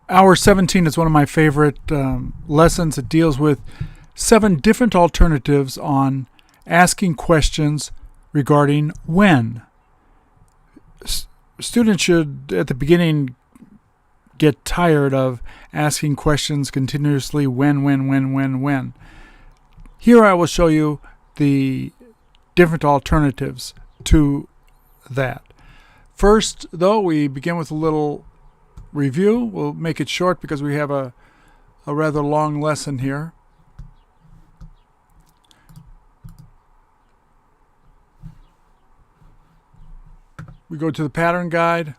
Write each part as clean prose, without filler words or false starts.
Hour 17 is one of my favorite lessons. It deals with 7 different alternatives on asking questions regarding when. Students should, at the beginning, get tired of asking questions continuously when. Here I will show you the different alternatives to that. First, though, we begin with a little review. We'll make it short because we have a rather long lesson here. We go to the pattern guide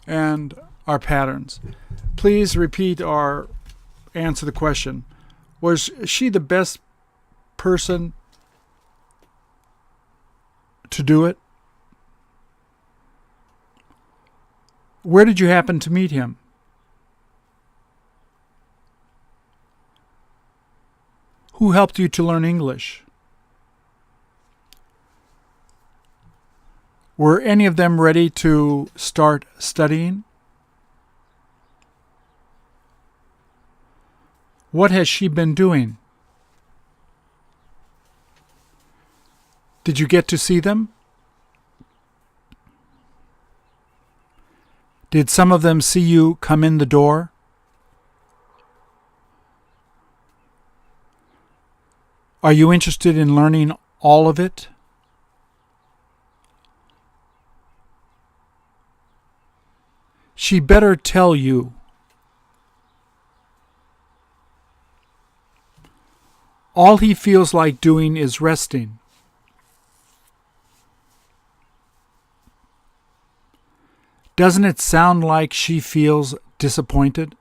and our patterns. Please repeat or answer the question. Was she the best person to do it? Where did you happen to meet him? Who helped you to learn English? Were any of them ready to start studying? What has she been doing? Did you get to see them? Did some of them see you come in the door? Are you interested in learning all of it? She better tell you. All he feels like doing is resting. Doesn't it sound like she feels disappointed?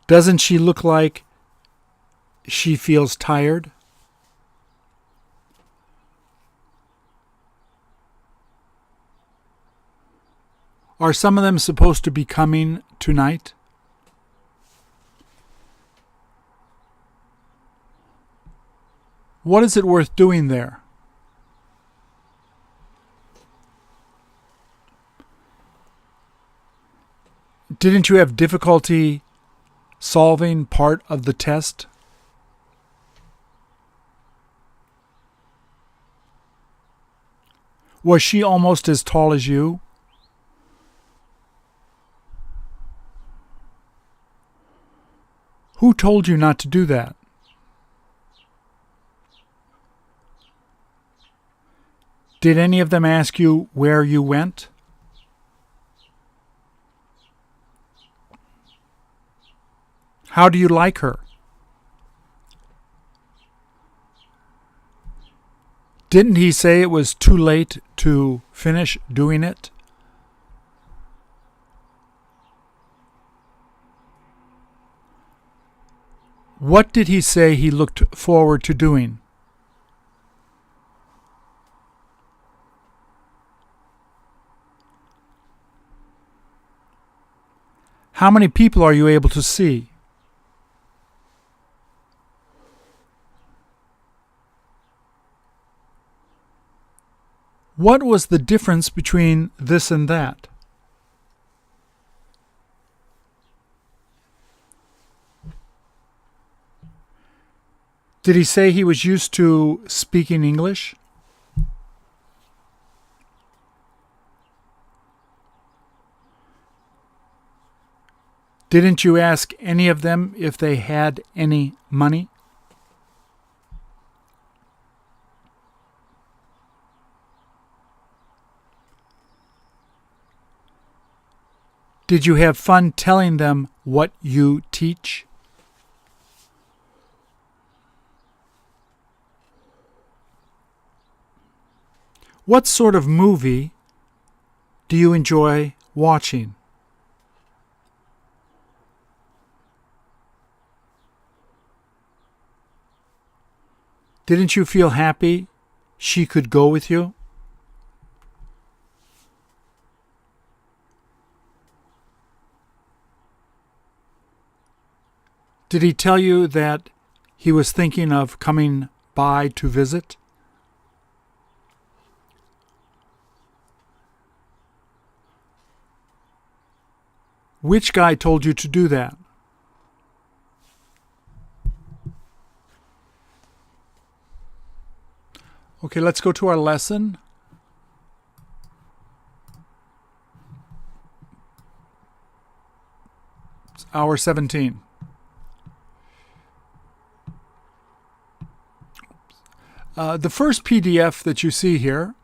Doesn't she look like she feels tired? Are some of them supposed to be coming tonight? What is it worth doing there? Didn't you have difficulty solving part of the test? Was she almost as tall as you? Who told you not to do that? Did any of them ask you where you went? How do you like her? Didn't he say it was too late to finish doing it? What did he say he looked forward to doing? How many people are you able to see? What was the difference between this and that? Did he say he was used to speaking English? Didn't you ask any of them if they had any money? Did you have fun telling them what you teach? What sort of movie do you enjoy watching? Didn't you feel happy she could go with you? Did he tell you that he was thinking of coming by to visit? Which guy told you to do that? Okay, let's go to our lesson. It's hour 17. The first PDF that you see here,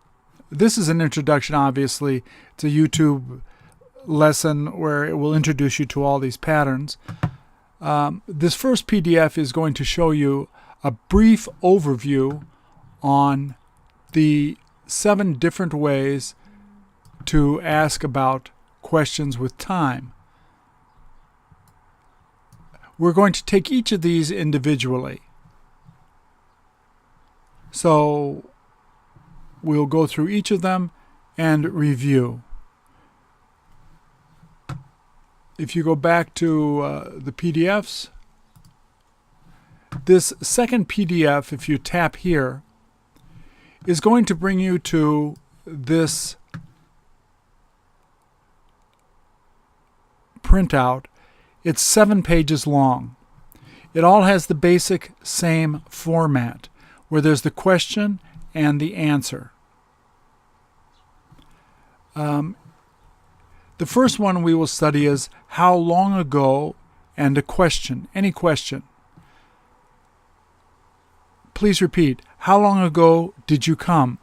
this is an introduction, obviously. It's a YouTube lesson where it will introduce you to all these patterns. This first PDF is going to show you a brief overview on the 7 different ways to ask about questions with time. We're going to take each of these individually. So we'll go through each of them and review. If you go back to the PDFs, this second PDF, if you tap here, is going to bring you to this printout. It's 7 pages long. It all has the basic same format, where there's the question and the answer. The first one we will study is how long ago and a question, any question. Please repeat. How long ago did you come?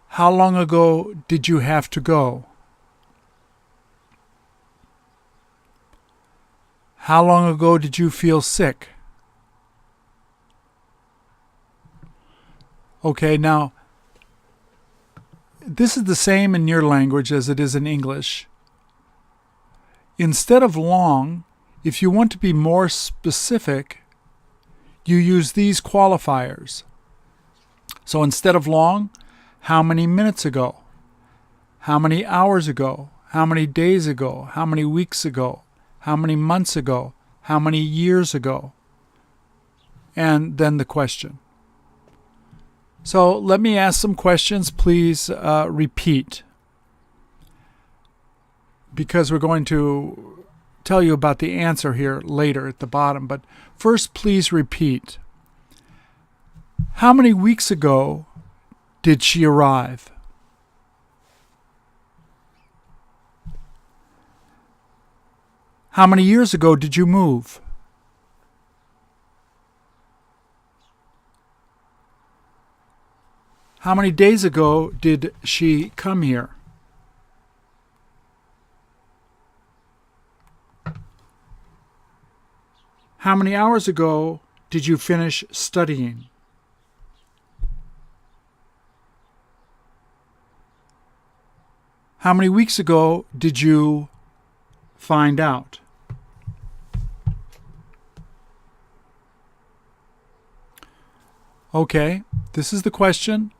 How long ago did you have to go? How long ago did you feel sick? Okay, now, this is the same in your language as it is in English. Instead of long, if you want to be more specific, you use these qualifiers. So instead of long, how many minutes ago? How many hours ago? How many days ago? How many weeks ago? How many months ago? How many years ago? And then the question. So let me ask some questions. Please repeat, because we're going to tell you about the answer here later at the bottom. But first, please repeat. How many weeks ago did she arrive? How many years ago did you move? How many days ago did she come here? How many hours ago did you finish studying? How many weeks ago did you find out? Okay, this is the question.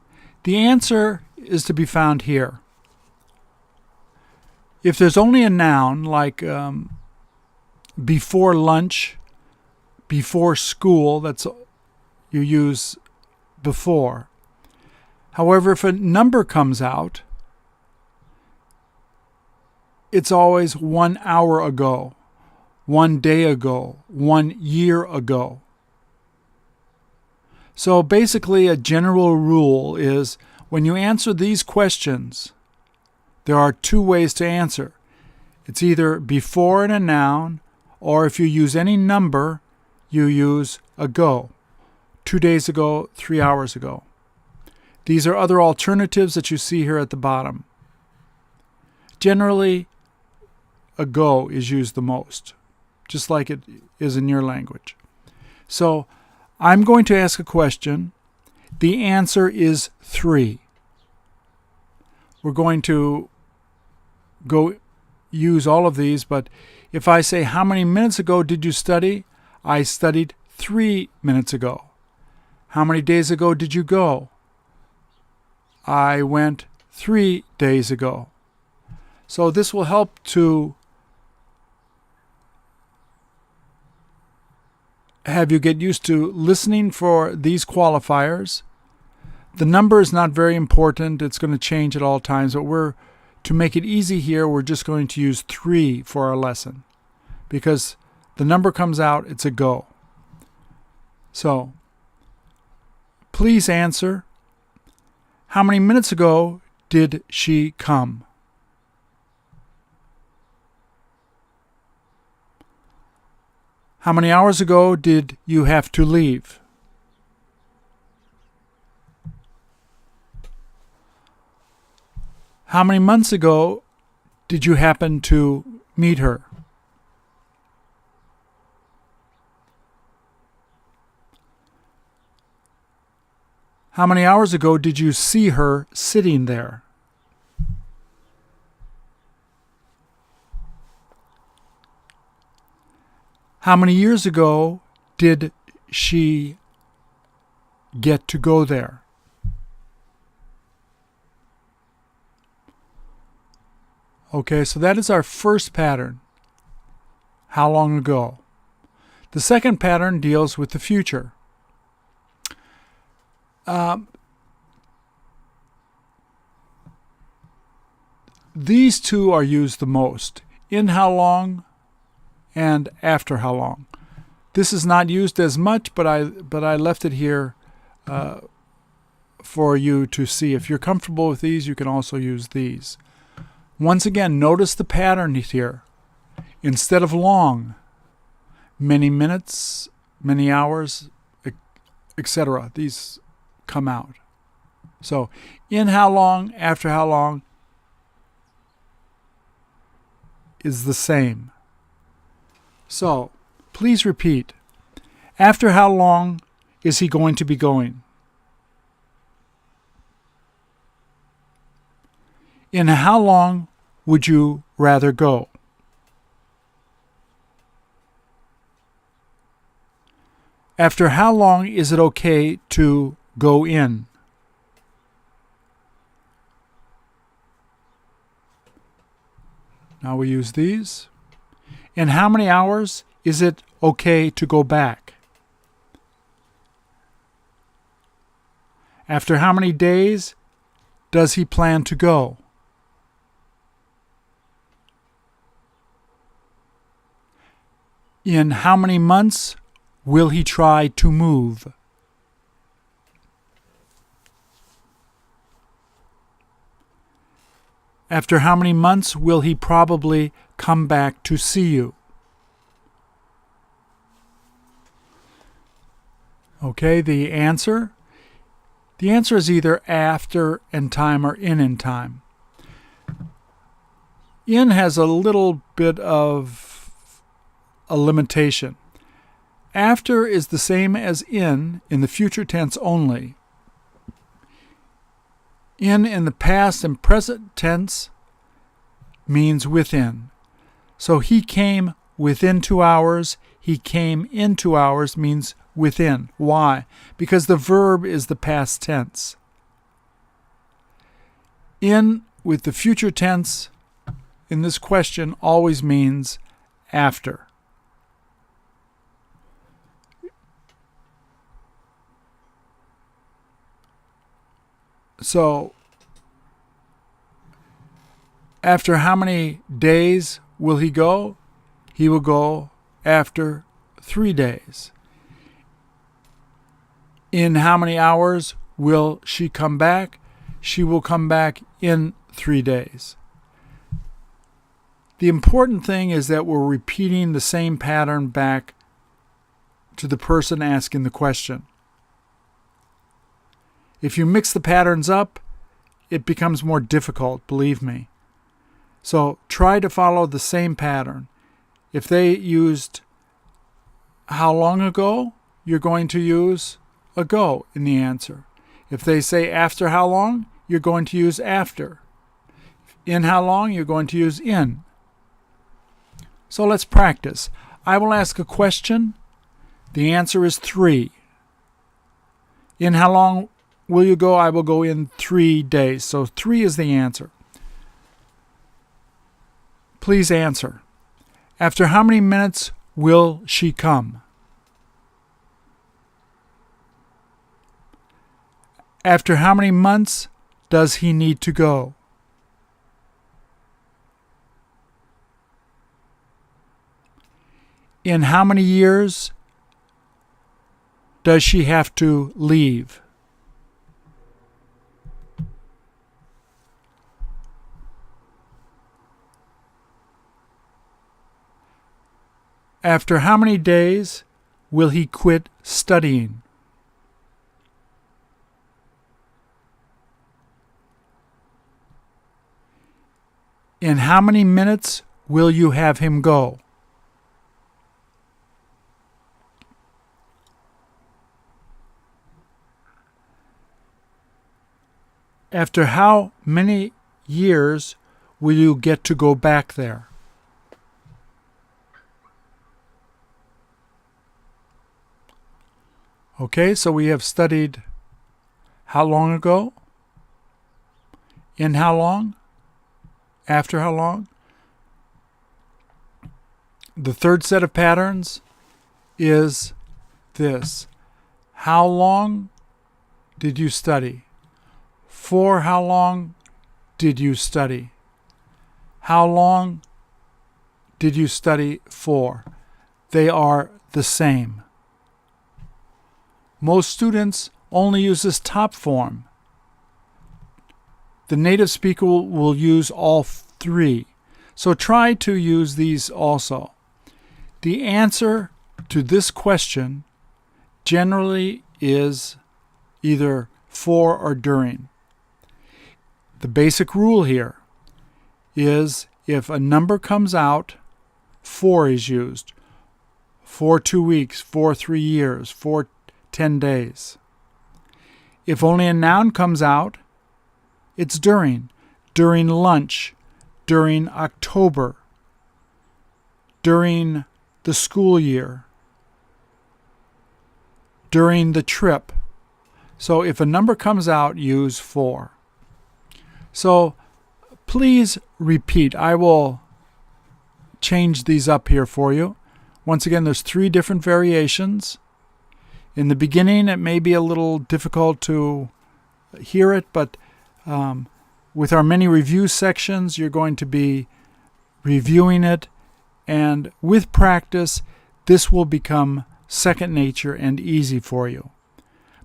The answer is to be found here. If there's only a noun like before lunch, before school, that's you use before. However, if a number comes out, it's always 1 hour ago, 1 day ago, 1 year ago. So basically, a general rule is when you answer these questions, there are 2 ways to answer. It's either before in a noun, or if you use any number, you use ago. 2 days ago, 3 hours ago. These are other alternatives that you see here at the bottom. Generally, ago is used the most, just like it is in your language. So I'm going to ask a question. The answer is 3. We're going to go use all of these, but if I say, how many minutes ago did you study? I studied 3 minutes ago. How many days ago did you go? I went 3 days ago. So this will help to have you get used to listening for these qualifiers. The number is not very important. It's going to change at all times, but we're to make it easy here, we're just going to use 3 for our lesson because the number comes out, it's a go. So, please answer. How many minutes ago did she come? How many hours ago did you have to leave? How many months ago did you happen to meet her? How many hours ago did you see her sitting there? How many years ago did she get to go there? Okay, so that is our first pattern. How long ago? The second pattern deals with the future. These two are used the most. In how long and after how long. This is not used as much, but I left it here for you to see. If you're comfortable with these, you can also use these. Once again, notice the pattern here. Instead of long, many minutes, many hours, etc. These come out. So, in how long, after how long is the same. So, please repeat. After how long is he going to be going? In how long would you rather go? After how long is it okay to go in? Now we use these. In how many hours is it okay to go back? After how many days does he plan to go? In how many months will he try to move? After how many months will he probably come back to see you? Okay, the answer? The answer is either after in time or in time. In has a little bit of a limitation. After is the same as in the future tense only. In the past and present tense means within. So he came within 2 hours. He came in 2 hours means within. Why? Because the verb is the past tense. In with the future tense in this question always means after. So, after how many days will he go? He will go after 3 days. In how many hours will she come back? She will come back in 3 days. The important thing is that we're repeating the same pattern back to the person asking the question. If you mix the patterns up, it becomes more difficult, believe me. So try to follow the same pattern. If they used how long ago, you're going to use ago in the answer. If they say after how long, you're going to use after. In how long, you're going to use in. So let's practice. I will ask a question. The answer is 3. In how long will you go? I will go in 3 days. So 3 is the answer. Please answer. After how many minutes will she come? After how many months does he need to go? In how many years does she have to leave? After how many days will he quit studying? In how many minutes will you have him go? After how many years will you get to go back there? Okay, so we have studied how long ago, in how long, after how long. The third set of patterns is this. How long did you study? For how long did you study? How long did you study for? They are the same. Most students only use this top form. The native speaker will use all three. So try to use these also. The answer to this question generally is either for or during. The basic rule here is if a number comes out, for is used. For 2 weeks, for 3 years, for 10 days. If only a noun comes out, it's during. During lunch, during October, during the school year, during the trip. So if a number comes out, use for. So please repeat. I will change these up here for you. Once again, there's 3 different variations. In the beginning, it may be a little difficult to hear it, but with our many review sections, you're going to be reviewing it, and with practice, this will become second nature and easy for you.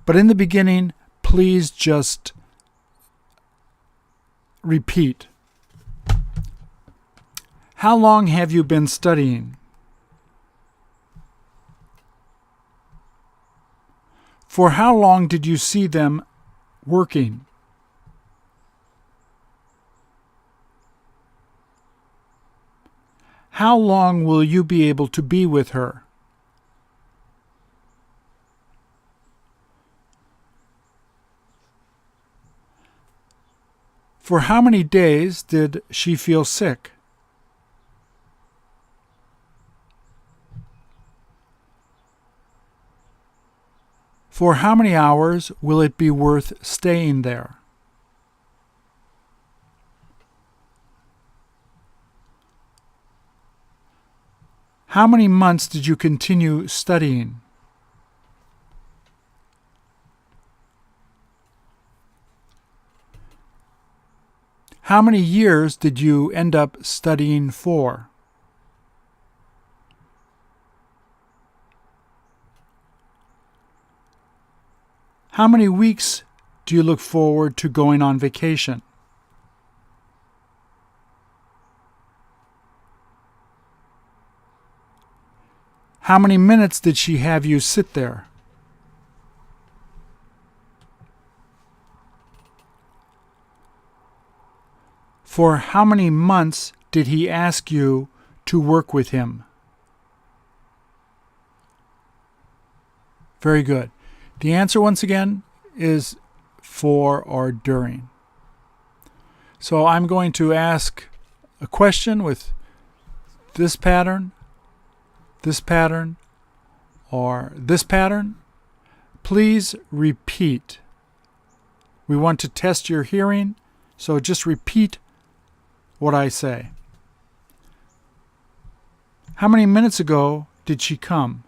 But in the beginning, please just repeat. How long have you been studying? For how long did you see them working? How long will you be able to be with her? For how many days did she feel sick? For how many hours will it be worth staying there? How many months did you continue studying? How many years did you end up studying for? How many weeks do you look forward to going on vacation? How many minutes did she have you sit there? For how many months did he ask you to work with him? Very good. The answer, once again, is for or during. So I'm going to ask a question with this pattern, or this pattern. Please repeat. We want to test your hearing, so just repeat what I say. How many minutes ago did she come?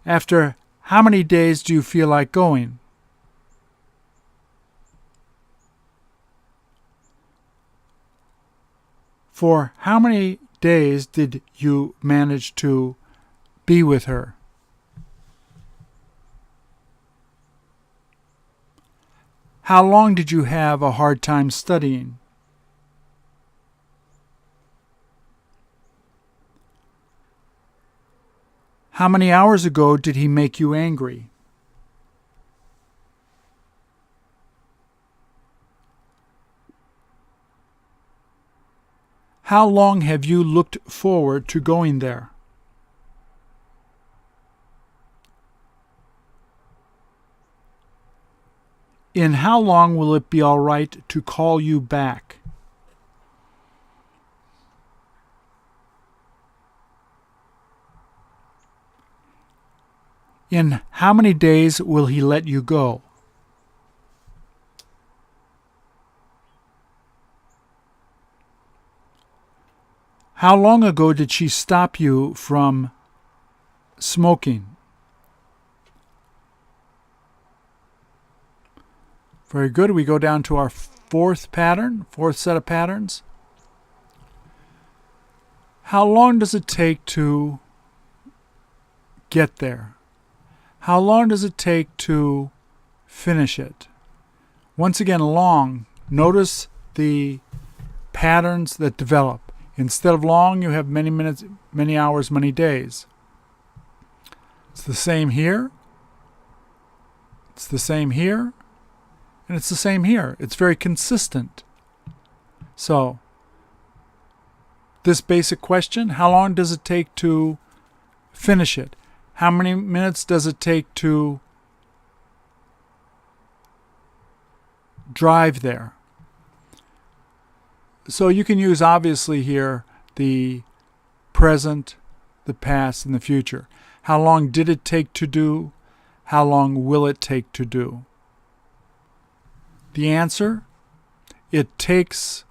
After how many days do you feel like going? For how many days did you manage to be with her? How long did you have a hard time studying? How many hours ago did he make you angry? How long have you looked forward to going there? In how long will it be all right to call you back? In how many days will he let you go? How long ago did she stop you from smoking? Very good. We go down to our fourth set of patterns. How long does it take to get there? How long does it take to finish it? Once again, long. Notice the patterns that develop. Instead of long, you have many minutes, many hours, many days. It's the same here. It's the same here. And it's the same here. It's very consistent. So, this basic question, how long does it take to finish it? How many minutes does it take to drive there? So you can use, obviously, here the present, the past, and the future. How long did it take to do? How long will it take to do? The answer, it takes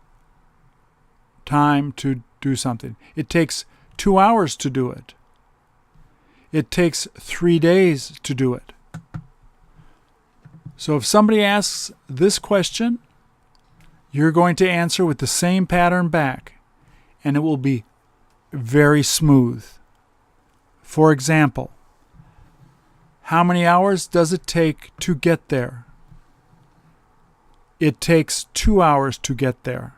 time to do something. It takes 2 hours to do it. It takes 3 days to do it. So if somebody asks this question, you're going to answer with the same pattern back, and it will be very smooth. For example, how many hours does it take to get there? It takes 2 hours to get there.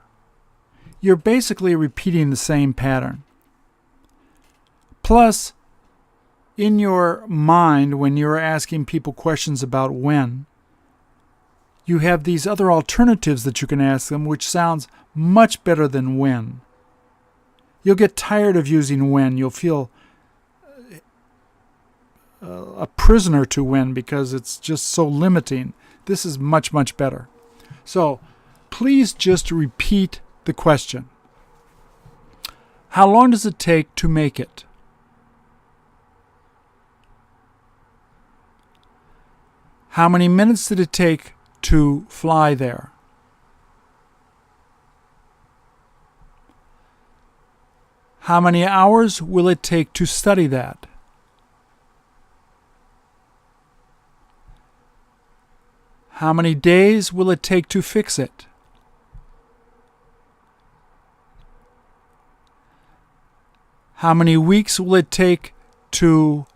You're basically repeating the same pattern. Plus, in your mind, when you're asking people questions about when, you have these other alternatives that you can ask them, which sounds much better than when. You'll get tired of using when. You'll feel a prisoner to when because it's just so limiting. This is much, much better. So please just repeat the question. How long does it take to make it? How many minutes did it take to fly there? How many hours will it take to study that? How many days will it take to fix it? How many weeks will it take to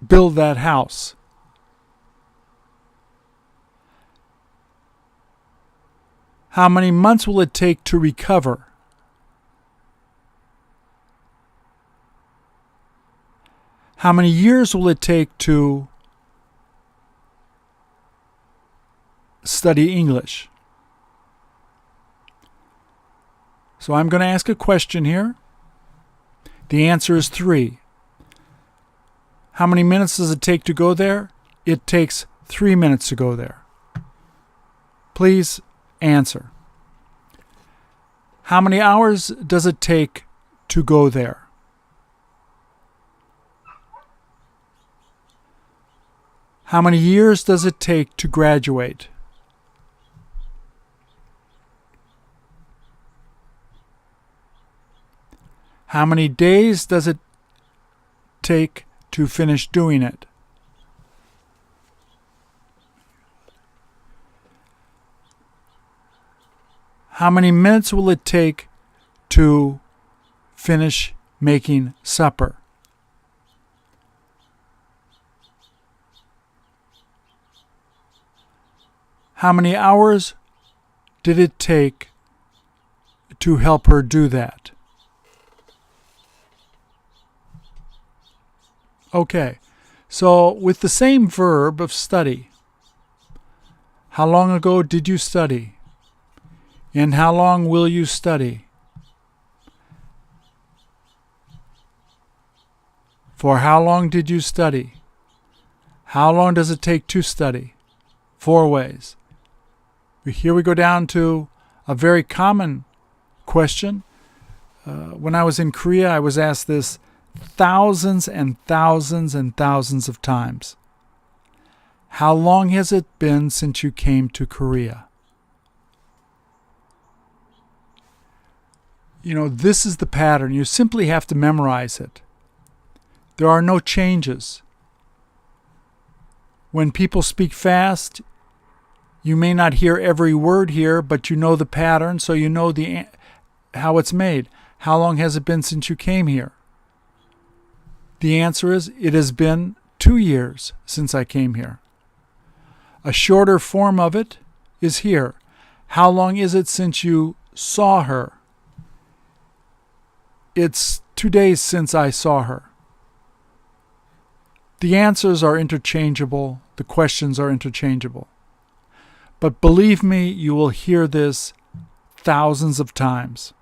build that house? How many months will it take to recover? How many years will it take to study English? So I'm going to ask a question here. The answer is 3. How many minutes does it take to go there? It takes 3 minutes to go there. Please answer. How many hours does it take to go there? How many years does it take to graduate? How many days does it take to finish doing it? How many minutes will it take to finish making supper? How many hours did it take to help her do that? Okay, so with the same verb of study, how long ago did you study? And how long will you study? For how long did you study? How long does it take to study? 4 ways. Here we go down to a very common question. When I was in Korea, I was asked this thousands and thousands and thousands of times. How long has it been since you came to Korea? This is the pattern. You simply have to memorize it. There are no changes. When people speak fast, you may not hear every word here, but you know the pattern, so you know how it's made. How long has it been since you came here? The answer is, it has been 2 years since I came here. A shorter form of it is here. How long is it since you saw her? It's 2 days since I saw her. The answers are interchangeable. The questions are interchangeable. But believe me, you will hear this thousands of times.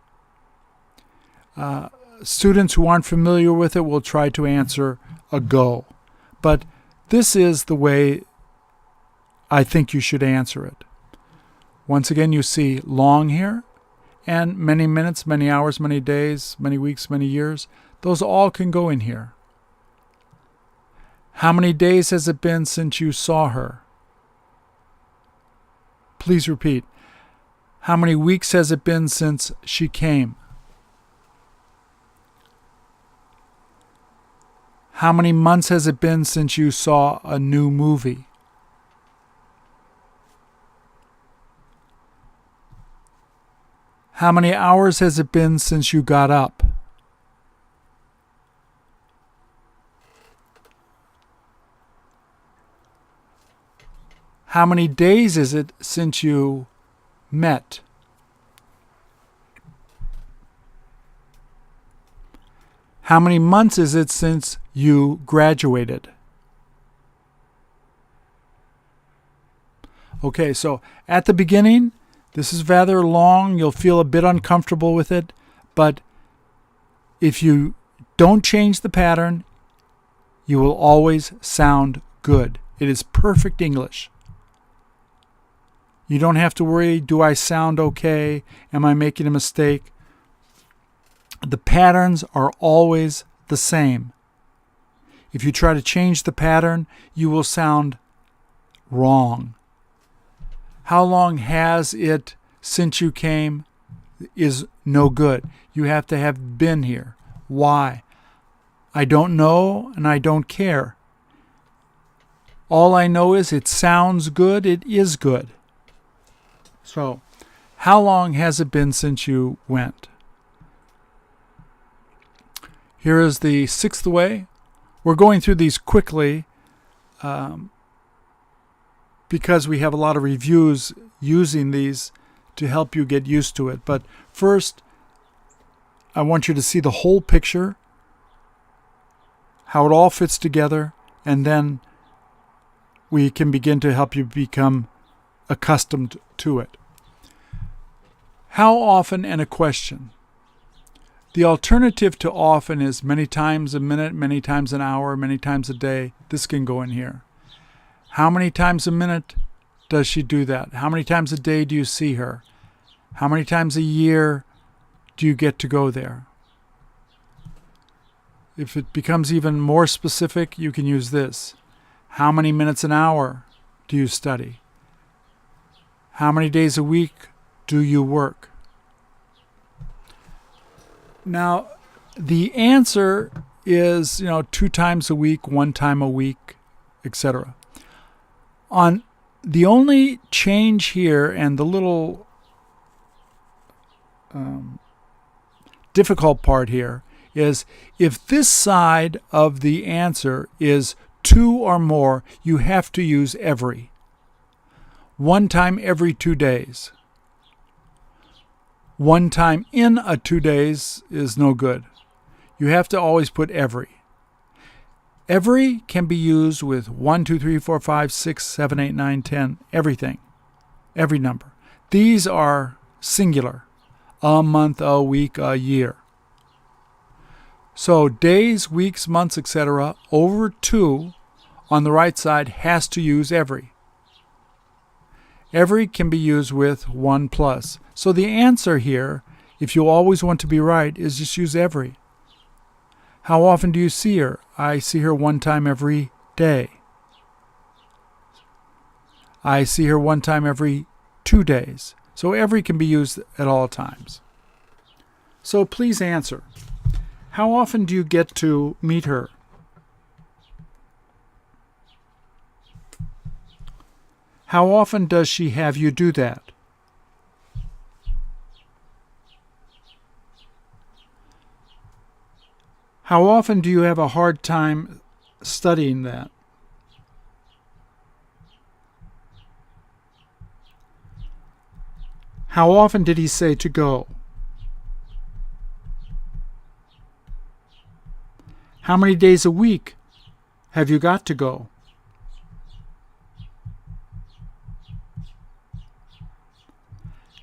Students who aren't familiar with it will try to answer ago. But this is the way I think you should answer it. Once again, you see long here, and many minutes, many hours, many days, many weeks, many years. Those all can go in here. How many days has it been since you saw her? Please repeat. How many weeks has it been since she came? How many months has it been since you saw a new movie? How many hours has it been since you got up? How many days is it since you met? How many months is it since you graduated? Okay, so at the beginning, this is rather long. You'll feel a bit uncomfortable with it, but if you don't change the pattern, you will always sound good. It is perfect English. You don't have to worry, do I sound okay? Am I making a mistake? The patterns are always the same. If you try to change the pattern, you will sound wrong. How long has it since you came is no good. You have to have been here. Why? I don't know and I don't care. All I know is it sounds good, it is good. So, how long has it been since you went? Here is the 6th way. We're going through these quickly because we have a lot of reviews using these to help you get used to it. But first, I want you to see the whole picture, how it all fits together, and then we can begin to help you become accustomed to it. How often and a question. The alternative to often is many times a minute, many times an hour, many times a day. This can go in here. How many times a minute does she do that? How many times a day do you see her? How many times a year do you get to go there? If it becomes even more specific, you can use this. How many minutes an hour do you study? How many days a week do you work? Now, the answer is, 2 times a week, 1 time a week, etc. On the only change here and the little difficult part here is if this side of the answer is 2 or more, you have to use every. One time every 2 days. One time in a 2 days is no good. You have to always put every. Every can be used with 1, 2, 3, 4, 5, 6, 7, 8, 9, 10, everything. Every number. These are singular. A month, a week, a year. So days, weeks, months, etc. over 2 on the right side has to use every. Every can be used with 1 plus. So the answer here, if you always want to be right, is just use every. How often do you see her? I see her 1 time every day. I see her 1 time every 2 days. So every can be used at all times. So please answer. How often do you get to meet her? How often does she have you do that? How often do you have a hard time studying that? How often did he say to go? How many days a week have you got to go?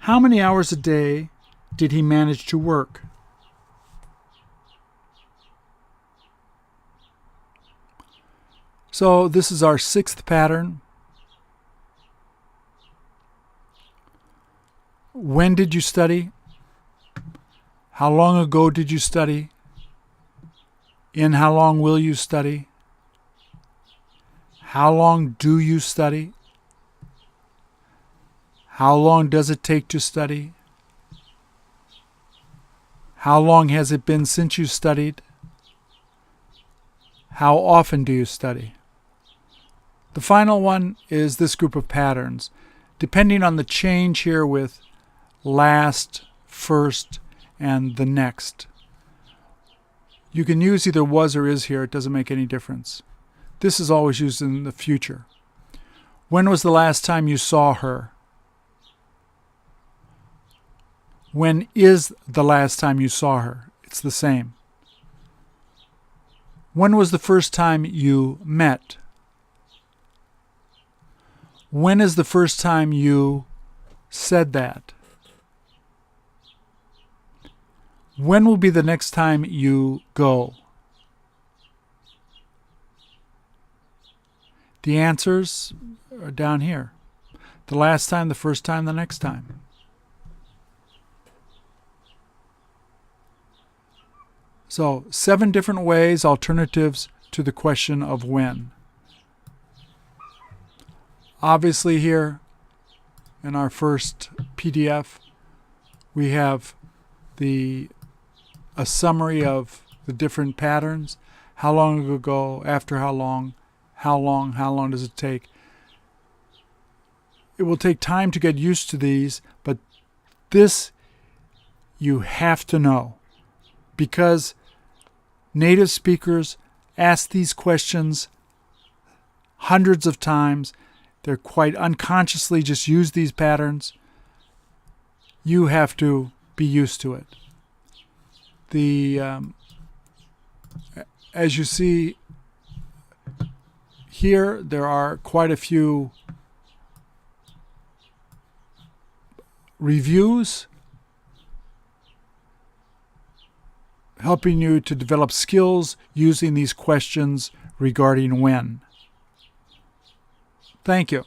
How many hours a day did he manage to work? So this is our 6th pattern. When did you study? How long ago did you study? In how long will you study? How long do you study? How long does it take to study? How long has it been since you studied? How often do you study? The final one is this group of patterns. Depending on the change here with last, first, and the next. You can use either was or is here. It doesn't make any difference. This is always used in the future. When was the last time you saw her? When is the last time you saw her? It's the same. When was the first time you met? When is the first time you said that? When will be the next time you go? The answers are down here. The last time, the first time, the next time. So 7 different ways, alternatives to the question of when. Obviously here in our first PDF, we have a summary of the different patterns. How long ago, after how long does it take? It will take time to get used to these, but this you have to know because native speakers ask these questions hundreds of times. They're quite unconsciously just use these patterns. You have to be used to it. As you see here, there are quite a few reviews helping you to develop skills using these questions regarding when. Thank you.